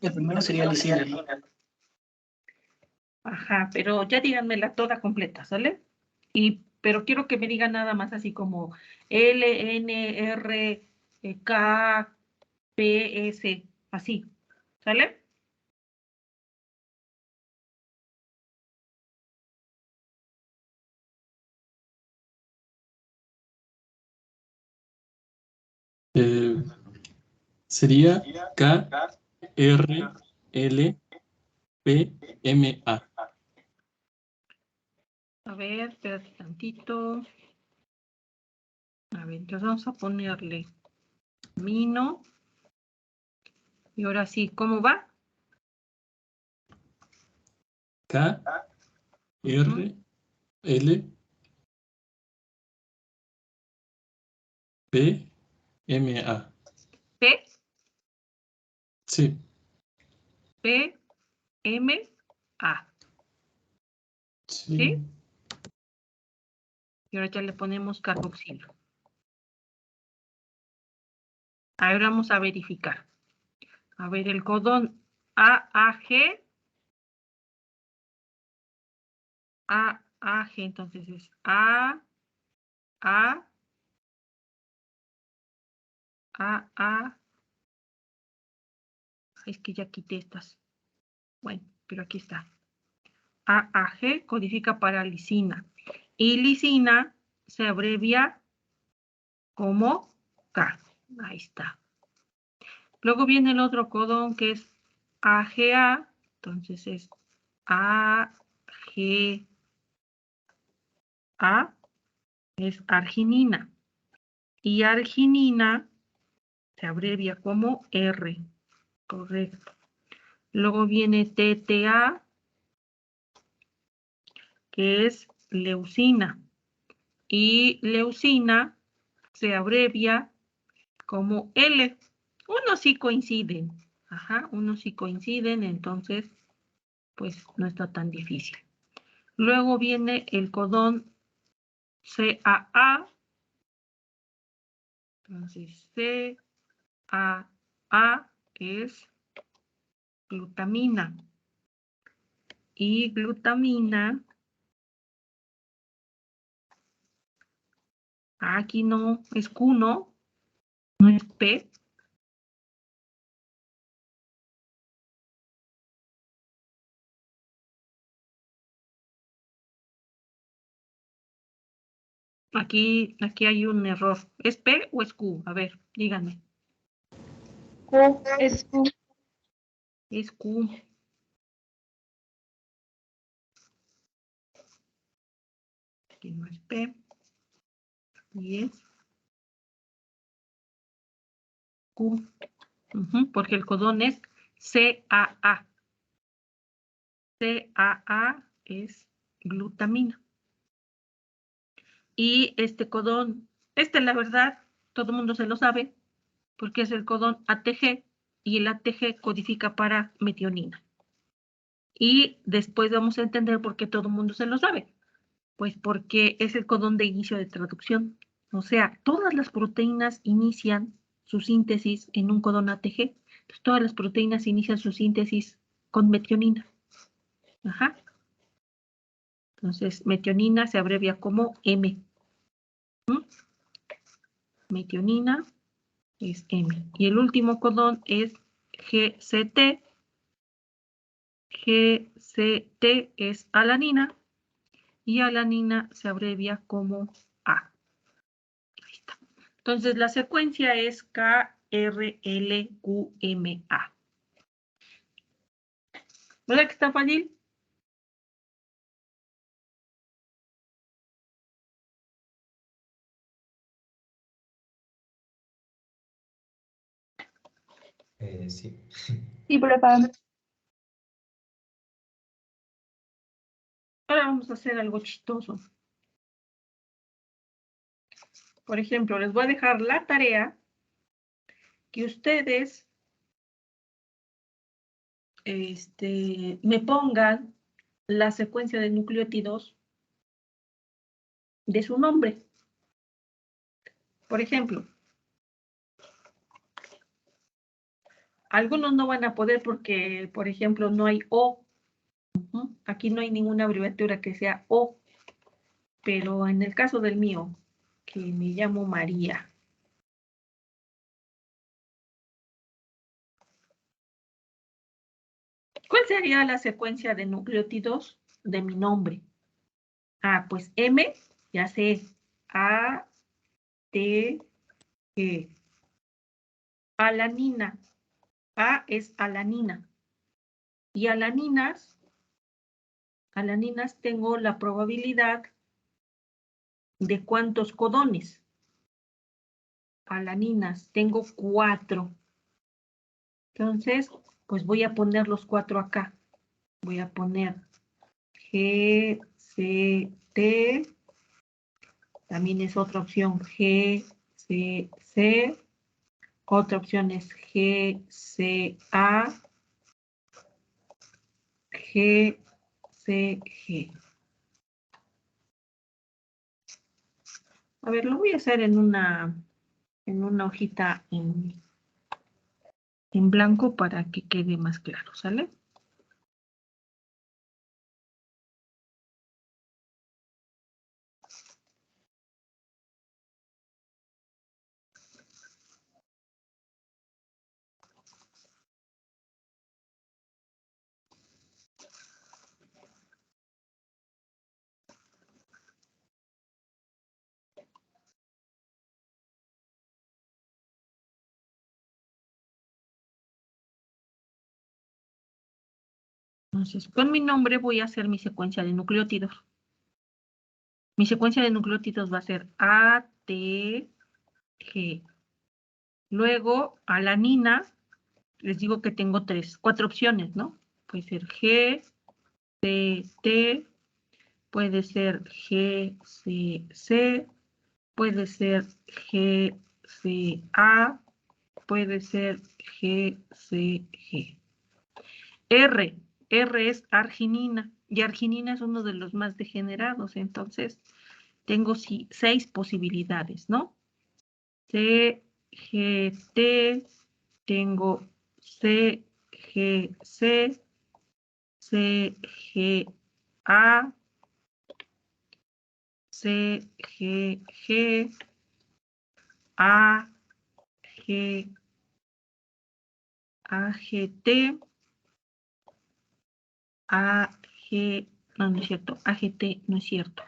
El primero sería lisina. Ajá, pero ya díganmela toda completa, ¿sale? Pero quiero que me digan nada más así como L, N, R, K, P, S, así, ¿sale? Sería K, R, L, P, M, A. A ver, espérate tantito. A ver, entonces vamos a ponerle amino. Y ahora sí, ¿cómo va? K, R, L, P, M, A. P, Sí. P, M, A. Sí. ¿Sí? Y ahora ya le ponemos carboxilo. Ahora vamos a verificar. A ver, el codón AAG. AAG, entonces es A, es que ya quité estas. Bueno, pero aquí está. AAG codifica para lisina. Y lisina se abrevia como K. Ahí está. Luego viene el otro codón que es AGA. Entonces es AGA. Es arginina. Y arginina se abrevia como R. Correcto. Luego viene TTA, que es leucina. Y leucina se abrevia como L. Unos sí coinciden. Ajá, unos sí coinciden, entonces, pues no está tan difícil. Luego viene el codón CAA. Entonces, CAA es glutamina. Y glutamina, aquí no, es Q, ¿no? No es P. Aquí hay un error. ¿Es P o es Q? A ver, díganme. Q, es Q. Es Q. Aquí no es P. Y es Q. Porque el codón es CAA. CAA es glutamina. Y este codón, la verdad, todo el mundo se lo sabe, porque es el codón ATG, y el ATG codifica para metionina. Y después vamos a entender por qué todo el mundo se lo sabe. Pues porque es el codón de inicio de traducción. O sea, todas las proteínas inician su síntesis en un codón ATG. Entonces, todas las proteínas inician su síntesis con metionina. Ajá. Entonces, metionina se abrevia como M. Metionina es M. Y el último codón es GCT. GCT es alanina. Y alanina se abrevia como A. Ahí está. Entonces, la secuencia es KRLQMA. ¿Verdad que está fácil? Sí. Sí, profe. Ahora vamos a hacer algo chistoso. Por ejemplo, les voy a dejar la tarea que ustedes me pongan la secuencia de nucleótidos de su nombre. Por ejemplo, Algunos no van a poder porque, por ejemplo, no hay O. Aquí no hay ninguna abreviatura que sea O. Pero en el caso del mío, que me llamo María. ¿Cuál sería la secuencia de nucleótidos de mi nombre? Ah, pues M, ya sé, A, T, G. Alanina. A es alanina. Y alaninas tengo la probabilidad de cuántos codones. Alaninas, tengo 4. Entonces, pues voy a poner los 4 acá. Voy a poner G, C, T. También es otra opción G, C, C. Otra opción es G, C, A. G, C, G. A ver, lo voy a hacer en una hojita en blanco para que quede más claro, ¿sale? Entonces, con mi nombre voy a hacer mi secuencia de nucleótidos. Mi secuencia de nucleótidos va a ser A, T, G. Luego, alanina, les digo que tengo 4 opciones, ¿no? Puede ser G, C, T, puede ser G, C, C, puede ser G, C, A, puede ser G, C, G. R es arginina, y arginina es uno de los más degenerados, entonces tengo 6 posibilidades, ¿no? C, G, T, tengo C, G, C, C, G, A, C, G, G, A, G, AGT, AG, no es cierto, AGT no es cierto.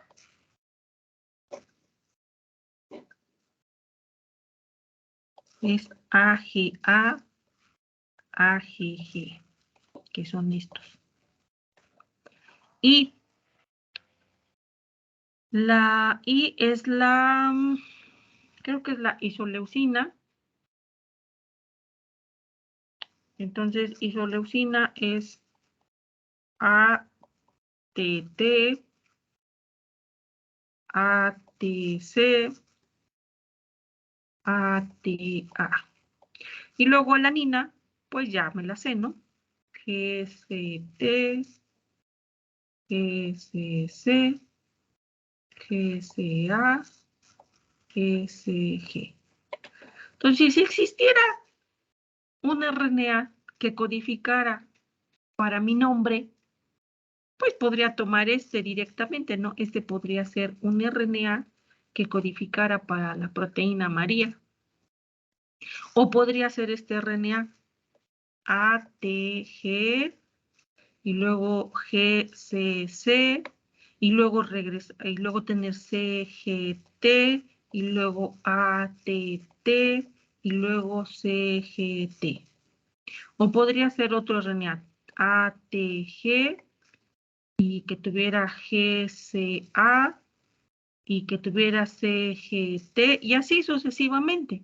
Es AGA, AGG, que son estos. Y la I es la, creo que es la isoleucina. Entonces, isoleucina es ATT, ATC, ATA. Y luego alanina, pues ya me la sé, ¿no? GCT, GCC, GCA, GCG. Entonces, si existiera un RNA que codificara para mi nombre, pues podría tomar este directamente, ¿no? Este podría ser un RNA que codificara para la proteína María. O podría ser este RNA ATG y luego GCC y luego tener CGT y luego ATT y luego CGT. O podría ser otro RNA ATG y que tuviera GCA y que tuviera CGT y así sucesivamente.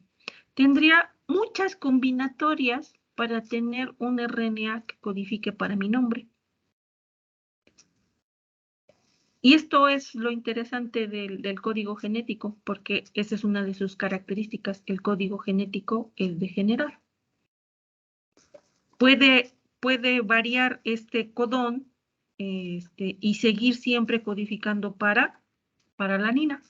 Tendría muchas combinatorias para tener un RNA que codifique para mi nombre. Y esto es lo interesante del código genético, porque esa es una de sus características. El código genético es degenerar. Puede variar este codón y seguir siempre codificando para alanina.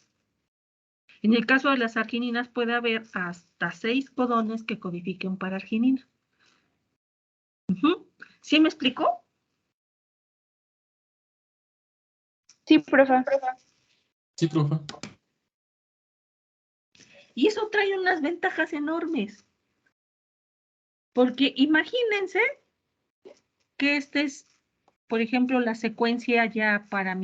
En el caso de las argininas puede haber hasta 6 codones que codifiquen para arginina. ¿Sí me explicó? Sí, profe. Sí, profe. Y eso trae unas ventajas enormes. Porque imagínense que este es, por ejemplo, la secuencia ya para,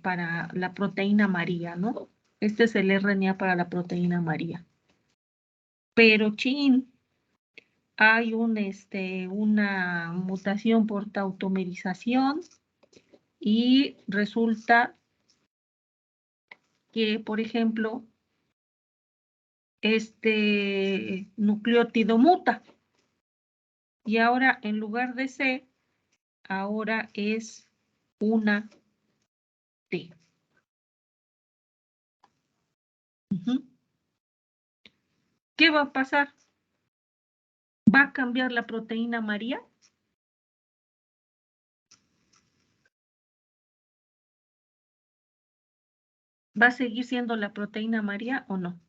para la proteína María, ¿no? Este es el RNA para la proteína María. Pero, chin, hay una mutación por tautomerización y resulta que, por ejemplo, este nucleótido muta. Y ahora, en lugar de C, ahora es una T. ¿Qué va a pasar? ¿Va a cambiar la proteína María? ¿Va a seguir siendo la proteína María o no?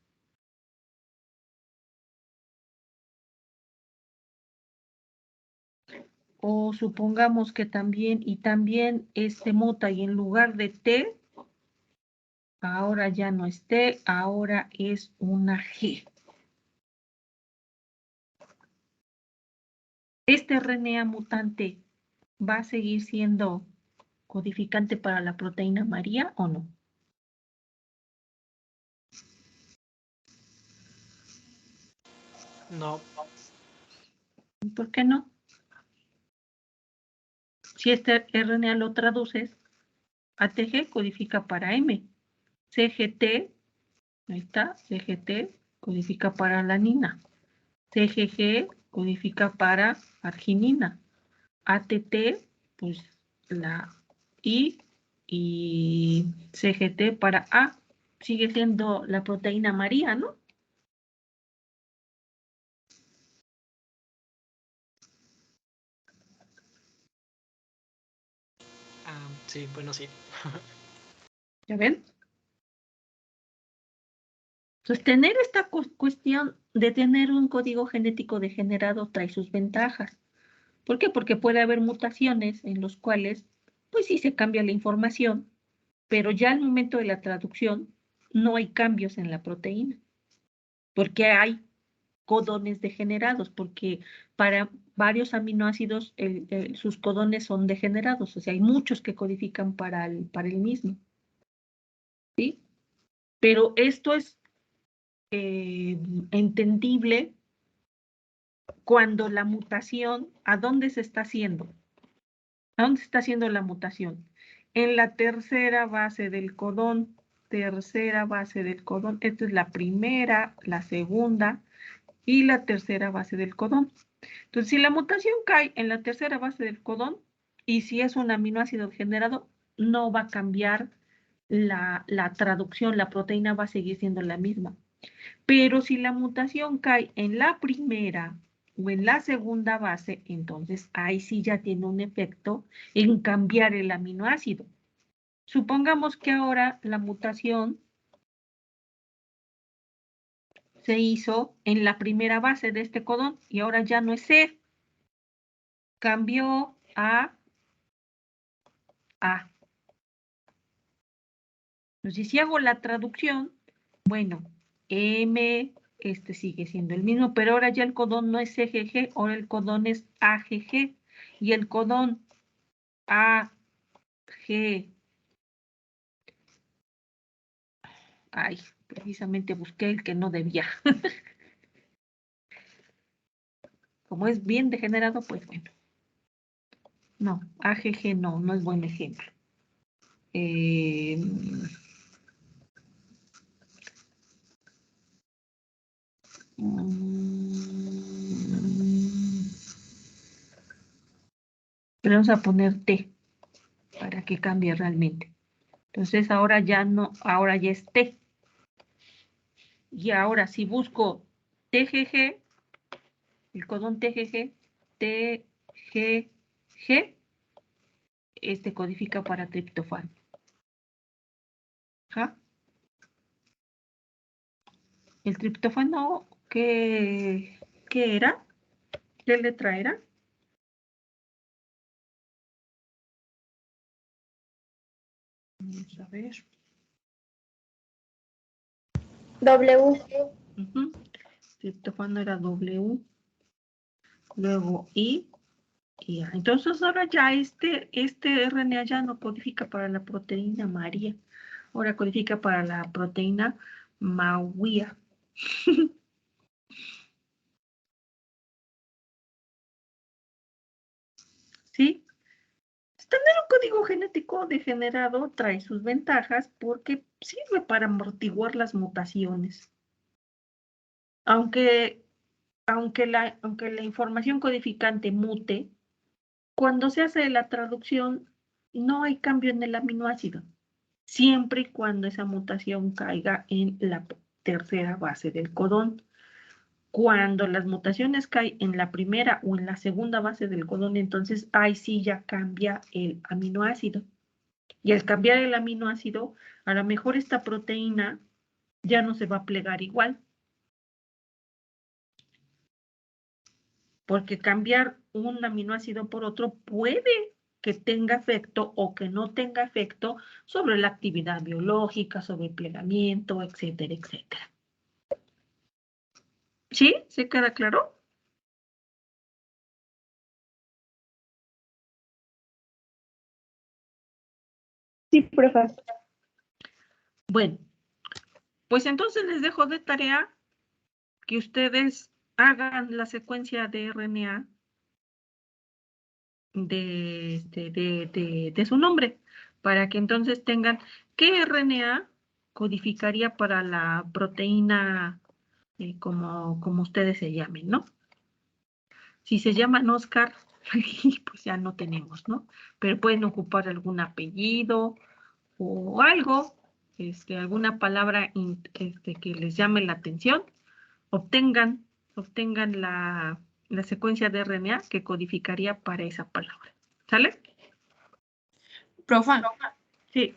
O supongamos que también muta y en lugar de T, ahora ya no es T, ahora es una G. ¿Este RNA mutante va a seguir siendo codificante para la proteína María o no? No. ¿Por qué no? Si este RNA lo traduces, ATG codifica para M. CGT, ahí está, CGT codifica para alanina. CGG codifica para arginina. ATT, pues la I y CGT para A. Sigue siendo la proteína María, ¿no? Sí, bueno, sí. ¿Ya ven? Entonces, tener esta cuestión de tener un código genético degenerado trae sus ventajas. ¿Por qué? Porque puede haber mutaciones en los cuales, pues sí se cambia la información, pero ya al momento de la traducción no hay cambios en la proteína, porque hay codones degenerados, porque para varios aminoácidos sus codones son degenerados, o sea, hay muchos que codifican para el mismo. ¿Sí? Pero esto es entendible cuando la mutación, ¿a dónde se está haciendo? ¿A dónde se está haciendo la mutación? En la tercera base del codón. Tercera base del codón. Esta es la primera, la segunda y la tercera base del codón. Entonces, si la mutación cae en la tercera base del codón y si es un aminoácido generado, no va a cambiar la traducción, la proteína va a seguir siendo la misma. Pero si la mutación cae en la primera o en la segunda base, entonces ahí sí ya tiene un efecto en cambiar el aminoácido. Supongamos que ahora la mutación se hizo en la primera base de este codón y ahora ya no es C, cambió a A. Entonces, si hago la traducción, bueno, M, este sigue siendo el mismo, pero ahora ya el codón no es CGG, ahora el codón es AGG. Y el codón AG, ay, precisamente busqué el que no debía. Como es bien degenerado, pues bueno. No, AGG no es buen ejemplo. Pero vamos a poner T para que cambie realmente. Entonces ahora ya no, ahora ya es T. Y ahora si busco TGG, el codón TGG, TGG, este codifica para triptofano. ¿Ja? El triptófano, ¿qué era? ¿Qué letra era? Vamos a ver. W. Triptófano era W, luego I y A. Entonces ahora ya este RNA ya no codifica para la proteína María, ahora codifica para la proteína Mauia. ¿Sí? Tener un código genético degenerado trae sus ventajas porque sirve para amortiguar las mutaciones. Aunque la información codificante mute, cuando se hace la traducción no hay cambio en el aminoácido, siempre y cuando esa mutación caiga en la tercera base del codón. Cuando las mutaciones caen en la primera o en la segunda base del codón, entonces ahí sí ya cambia el aminoácido. Y al cambiar el aminoácido, a lo mejor esta proteína ya no se va a plegar igual. Porque cambiar un aminoácido por otro puede que tenga efecto o que no tenga efecto sobre la actividad biológica, sobre el plegamiento, etcétera, etcétera. ¿Sí? ¿Se queda claro? Sí, profe. Bueno, pues entonces les dejo de tarea que ustedes hagan la secuencia de RNA de su nombre, para que entonces tengan qué RNA codificaría para la proteína como ustedes se llamen, ¿no? Si se llaman Oscar, pues ya no tenemos, ¿no? Pero pueden ocupar algún apellido o algo, alguna palabra que les llame la atención, obtengan la secuencia de RNA que codificaría para esa palabra. ¿Sale? Profa, Sí.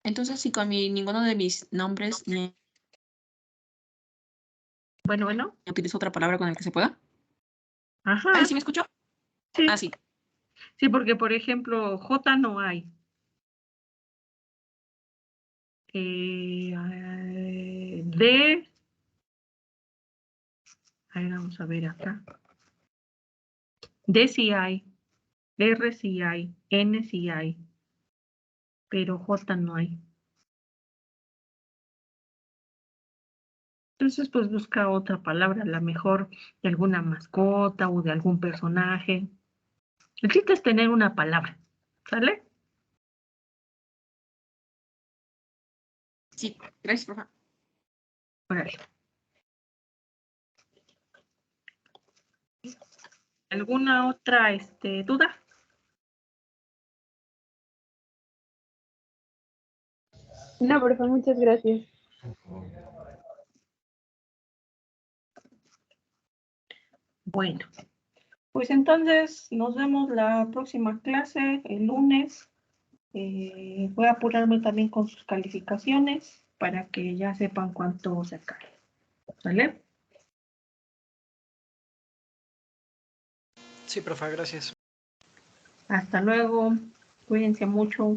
entonces si con ninguno de mis nombres ni Bueno. utilizo otra palabra con el que se pueda. Ajá. Ay, ¿sí me escuchó? Sí. Ah, sí. Sí, porque por ejemplo, J no hay. D. Ahí vamos a ver acá. D sí hay. R sí hay. N sí hay. Pero J no hay. Entonces, pues busca otra palabra, a lo mejor de alguna mascota o de algún personaje. El chiste es tener una palabra, ¿sale? Sí, gracias, profa. Órale. ¿Alguna otra duda? No, profe, muchas gracias. Bueno, pues entonces nos vemos la próxima clase, el lunes. Voy a apurarme también con sus calificaciones para que ya sepan cuánto sacar. ¿Vale? Sí, profe, gracias. Hasta luego. Cuídense mucho.